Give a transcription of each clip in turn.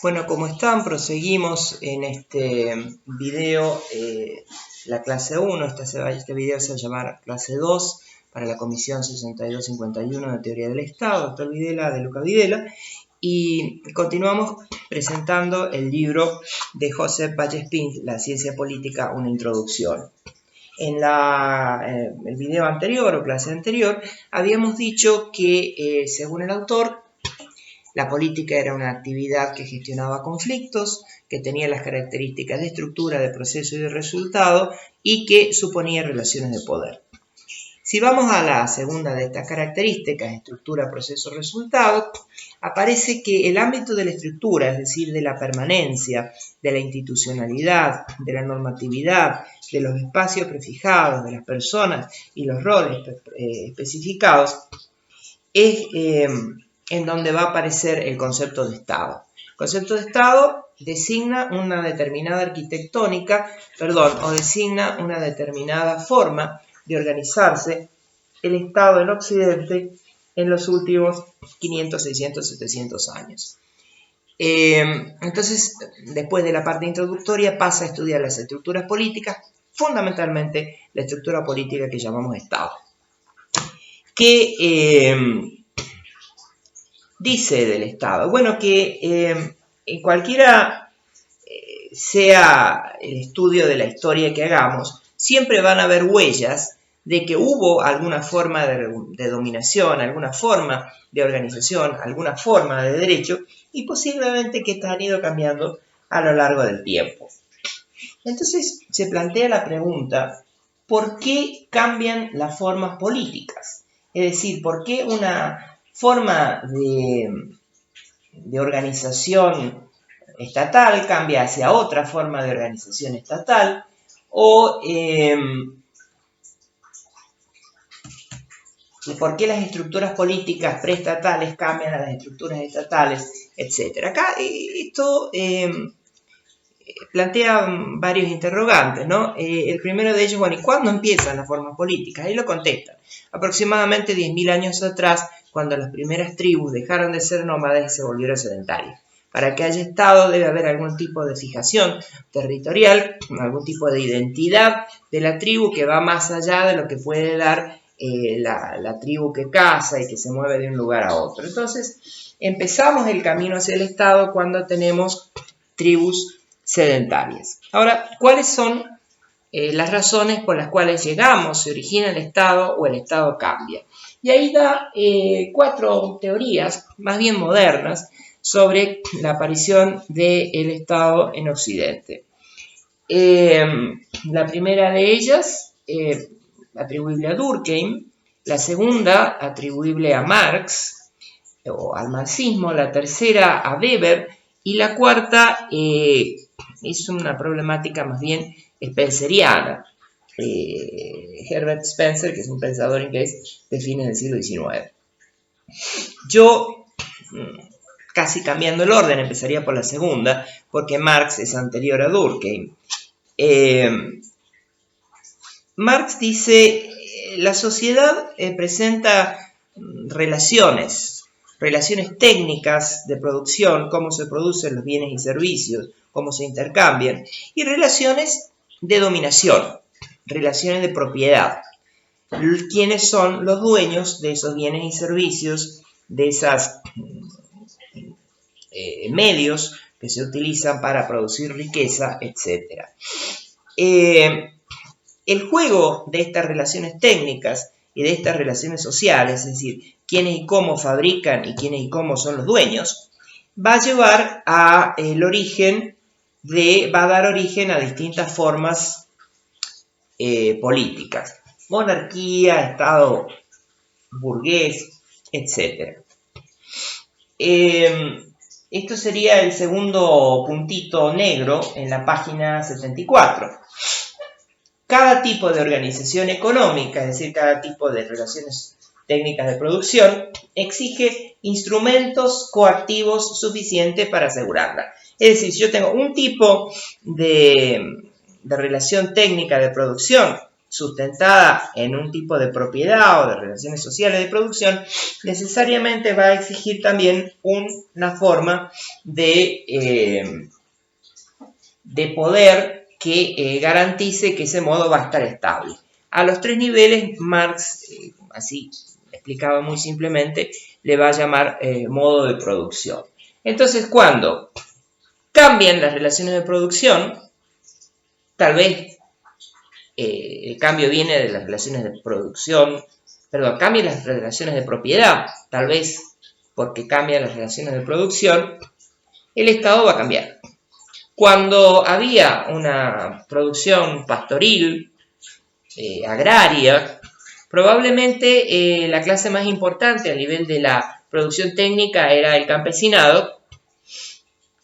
Bueno, ¿cómo están? Proseguimos en este video, la clase 1. Este video se va a llamar clase 2 para la comisión 6251 de Teoría del Estado, doctor Videla, de Luca Videla. Y continuamos presentando el libro de Joseph Vallespín, La ciencia política, una introducción. En el video anterior o clase anterior habíamos dicho que, según el autor, la política era una actividad que gestionaba conflictos, que tenía las características de estructura, de proceso y de resultado, y que suponía relaciones de poder. Si vamos a la segunda de estas características, estructura, proceso, resultado, aparece que el ámbito de la estructura, es decir, de la permanencia, de la institucionalidad, de la normatividad, de los espacios prefijados, de las personas y los roles especificados, es en donde va a aparecer el concepto de Estado. El concepto de Estado designa una determinada arquitectónica, o designa una determinada forma de organizarse el Estado en Occidente en los últimos 500, 600, 700 años. Entonces, después de la parte introductoria, pasa a estudiar las estructuras políticas, fundamentalmente la estructura política que llamamos Estado. ¿Qué dice del Estado? Bueno, que en cualquiera sea el estudio de la historia que hagamos, siempre van a haber huellas de que hubo alguna forma de dominación, alguna forma de organización, alguna forma de derecho, y posiblemente que han ido cambiando a lo largo del tiempo. Entonces se plantea la pregunta, ¿por qué cambian las formas políticas? Es decir, ¿por qué una forma de organización estatal cambia hacia otra forma de organización estatal? O ¿por qué las estructuras políticas preestatales cambian a las estructuras estatales, etcétera? Acá esto plantea varios interrogantes, ¿no? El primero de ellos, bueno, ¿y cuándo empiezan las formas políticas? Ahí lo contestan. Aproximadamente 10.000 años atrás, cuando las primeras tribus dejaron de ser nómadas y se volvieron sedentarias. Para que haya Estado debe haber algún tipo de fijación territorial, algún tipo de identidad de la tribu que va más allá de lo que puede dar la tribu que caza y que se mueve de un lugar a otro. Entonces, empezamos el camino hacia el Estado cuando tenemos tribus sedentarias. Ahora, ¿cuáles son las razones por las cuales llegamos, se origina el Estado o el Estado cambia? Y ahí da 4 teorías, más bien modernas, sobre la aparición del Estado en Occidente. La primera de ellas, atribuible a Durkheim, la segunda, atribuible a Marx, o al marxismo, la tercera a Weber, y la cuarta es una problemática más bien spenceriana. Herbert Spencer, que es un pensador inglés de fines del siglo XIX. Yo, casi cambiando el orden, empezaría por la segunda, porque Marx es anterior a Durkheim. Marx dice, la sociedad presenta relaciones técnicas de producción, cómo se producen los bienes y servicios, cómo se intercambian, y relaciones de dominación, relaciones de propiedad. ¿Quiénes son los dueños de esos bienes y servicios, de esos medios que se utilizan para producir riqueza, etcétera? El juego de estas relaciones técnicas y de estas relaciones sociales, es decir, quiénes y cómo fabrican y quiénes y cómo son los dueños, va a llevar a va a dar origen a distintas formas políticas. Monarquía, Estado burgués, etc. Esto sería el segundo puntito negro en la página 74. Cada tipo de organización económica, es decir, cada tipo de relaciones técnicas de producción, exige instrumentos coactivos suficientes para asegurarla. Es decir, si yo tengo un tipo de relación técnica de producción, sustentada en un tipo de propiedad o de relaciones sociales de producción, necesariamente va a exigir también una forma de poder que garantice que ese modo va a estar estable. A los tres niveles, Marx, así explicado muy simplemente, le va a llamar modo de producción. Entonces, cuando cambian las relaciones de producción, tal vez el cambio viene de las relaciones de producción, perdón, cambian las relaciones de propiedad, tal vez porque cambian las relaciones de producción, el Estado va a cambiar. Cuando había una producción pastoril, agraria, probablemente la clase más importante a nivel de la producción técnica era el campesinado,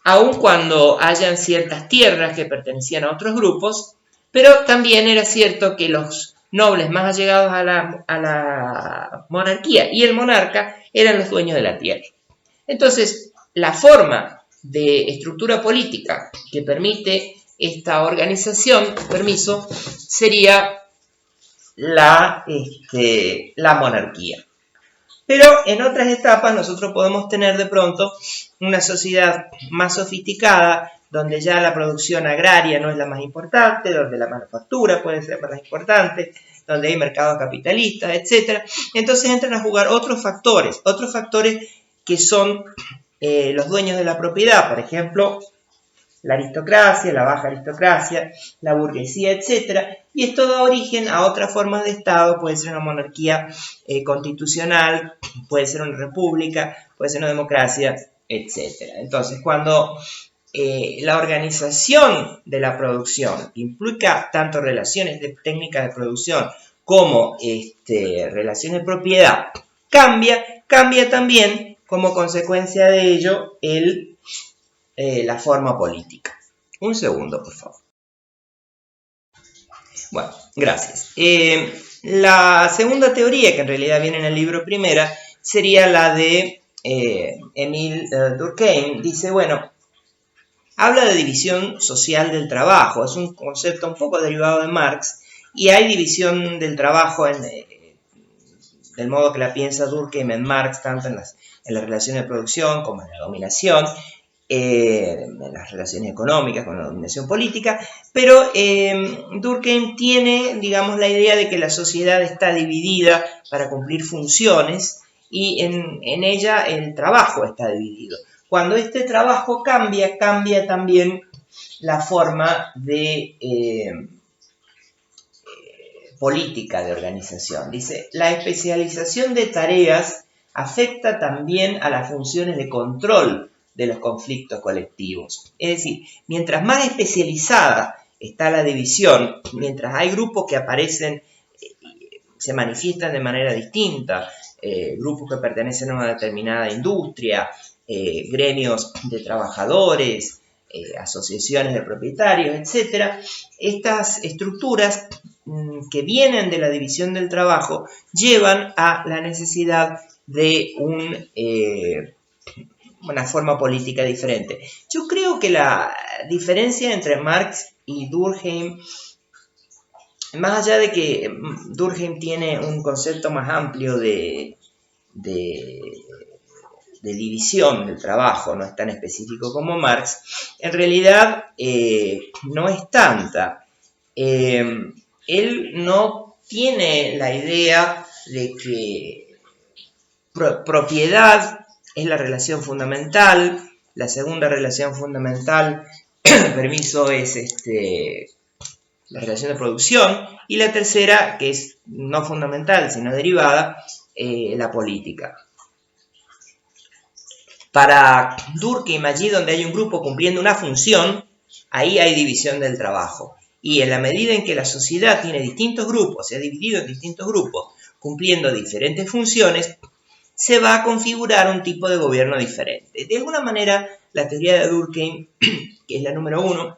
aun cuando hayan ciertas tierras que pertenecían a otros grupos, pero también era cierto que los nobles más allegados a la monarquía y el monarca eran los dueños de la tierra. Entonces, la forma de estructura política que permite esta organización, sería la monarquía. Pero en otras etapas nosotros podemos tener de pronto una sociedad más sofisticada, donde ya la producción agraria no es la más importante, donde la manufactura puede ser más importante, donde hay mercados capitalistas, etc. Entonces entran a jugar otros factores que son los dueños de la propiedad, por ejemplo, la aristocracia, la baja aristocracia, la burguesía, etc. Y esto da origen a otras formas de Estado, puede ser una monarquía constitucional, puede ser una república, puede ser una democracia, etc. Entonces, cuando la organización de la producción implica tanto relaciones técnicas de producción como relaciones de propiedad, cambia también como consecuencia de ello la forma política. Un segundo, por favor. Bueno, gracias. La segunda teoría, que en realidad viene en el libro primera, sería la de Émile Durkheim. Dice, bueno, habla de división social del trabajo. Es un concepto un poco derivado de Marx, y hay división del trabajo del modo que la piensa Durkheim en Marx, tanto en las relaciones de producción como en la dominación, en las relaciones económicas, con la dominación política, pero Durkheim tiene, digamos, la idea de que la sociedad está dividida para cumplir funciones, y en ella el trabajo está dividido. Cuando este trabajo cambia también la forma de política de organización. Dice, la especialización de tareas afecta también a las funciones de control de los conflictos colectivos. Es decir, mientras más especializada está la división, mientras hay grupos que aparecen, se manifiestan de manera distinta, grupos que pertenecen a una determinada industria, gremios de trabajadores, asociaciones de propietarios, etc. Estas estructuras que vienen de la división del trabajo llevan a la necesidad de una forma política diferente. Yo creo que la diferencia entre Marx y Durkheim, más allá de que Durkheim tiene un concepto más amplio de división del trabajo, no es tan específico como Marx, en realidad no es tanta. Él no tiene la idea de que propiedad es la relación fundamental, la segunda relación fundamental, permiso, es la relación de producción, y la tercera, que es no fundamental, sino derivada, la política. Para Durkheim, allí donde hay un grupo cumpliendo una función, ahí hay división del trabajo. Y en la medida en que la sociedad tiene distintos grupos, se ha dividido en distintos grupos, cumpliendo diferentes funciones, se va a configurar un tipo de gobierno diferente. De alguna manera, la teoría de Durkheim, que es la número 1,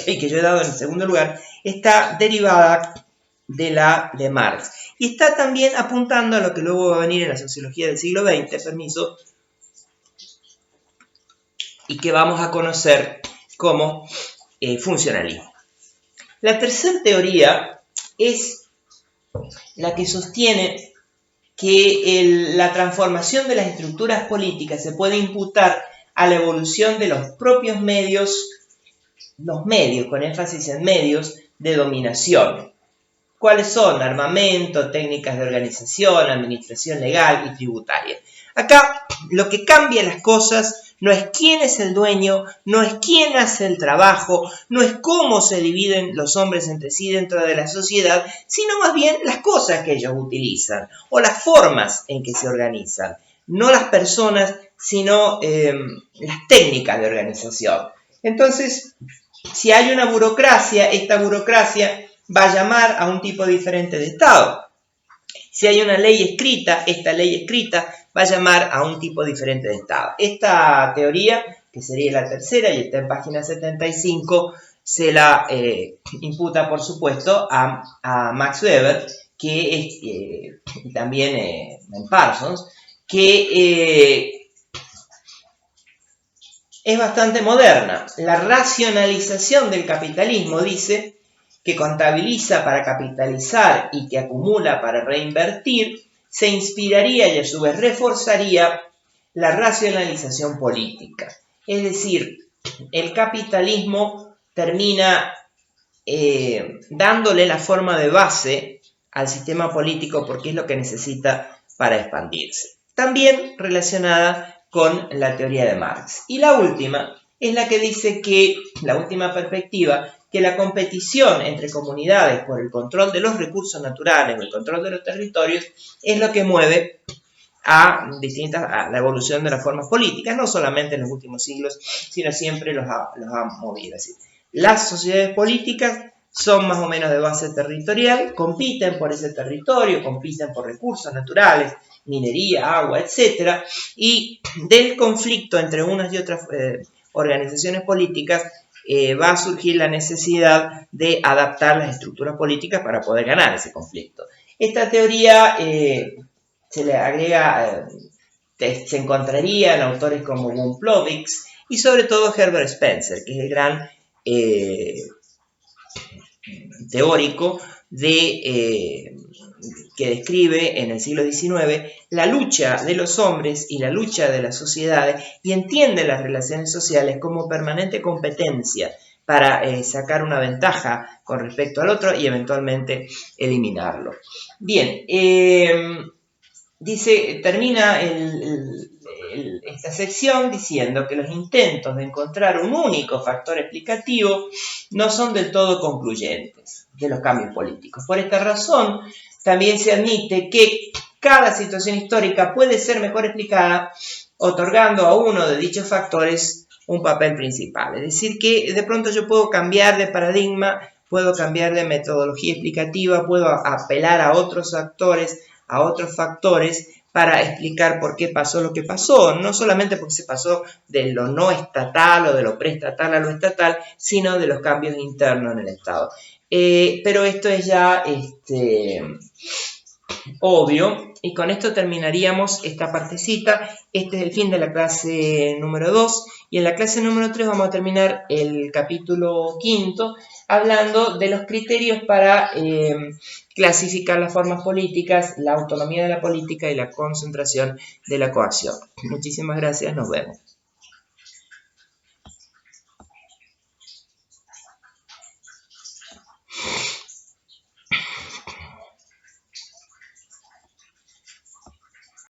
y que yo he dado en segundo lugar, está derivada de la de Marx. Y está también apuntando a lo que luego va a venir en la sociología del siglo XX, y que vamos a conocer como funcionalismo. La tercera teoría es la que sostiene que la transformación de las estructuras políticas se puede imputar a la evolución de los propios medios, los medios, con énfasis en medios, de dominación. ¿Cuáles son? Armamento, técnicas de organización, administración legal y tributaria. Acá lo que cambia las cosas no es quién es el dueño, no es quién hace el trabajo, no es cómo se dividen los hombres entre sí dentro de la sociedad, sino más bien las cosas que ellos utilizan o las formas en que se organizan. No las personas, sino las técnicas de organización. Entonces, si hay una burocracia, esta burocracia va a llamar a un tipo diferente de Estado. Si hay una ley escrita, esta ley escrita va a llamar a un tipo diferente de Estado. Esta teoría, que sería la tercera y está en página 75, se la imputa, por supuesto, a Max Weber, que es también en Parsons, que es bastante moderna. La racionalización del capitalismo dice que contabiliza para capitalizar y que acumula para reinvertir, se inspiraría y a su vez reforzaría la racionalización política. Es decir, el capitalismo termina dándole la forma de base al sistema político porque es lo que necesita para expandirse. También relacionada con la teoría de Marx. Y la última es la que dice que, la última perspectiva, que la competición entre comunidades por el control de los recursos naturales o el control de los territorios es lo que mueve a la evolución de las formas políticas, no solamente en los últimos siglos, sino siempre los ha movido. Es decir, las sociedades políticas son más o menos de base territorial, compiten por ese territorio, compiten por recursos naturales, minería, agua, etc. Y del conflicto entre unas y otras organizaciones políticas va a surgir la necesidad de adaptar las estructuras políticas para poder ganar ese conflicto. Esta teoría se le agrega, se encontraría en autores como Wundt-Plowicz y sobre todo Herbert Spencer, que es el gran teórico que describe en el siglo XIX la lucha de los hombres y la lucha de las sociedades y entiende las relaciones sociales como permanente competencia para sacar una ventaja con respecto al otro y eventualmente eliminarlo. Bien, termina esta sección diciendo que los intentos de encontrar un único factor explicativo no son del todo concluyentes de los cambios políticos. Por esta razón, también se admite que cada situación histórica puede ser mejor explicada otorgando a uno de dichos factores un papel principal. Es decir, que de pronto yo puedo cambiar de paradigma, puedo cambiar de metodología explicativa, puedo apelar a otros actores, a otros factores para explicar por qué pasó lo que pasó, no solamente porque se pasó de lo no estatal o de lo preestatal a lo estatal, sino de los cambios internos en el Estado. Pero esto es ya obvio, y con esto terminaríamos esta partecita. Este es el fin de la clase número 2, y en la clase número 3 vamos a terminar el capítulo 5, hablando de los criterios para clasificar las formas políticas, la autonomía de la política y la concentración de la coacción. Muchísimas gracias, nos vemos.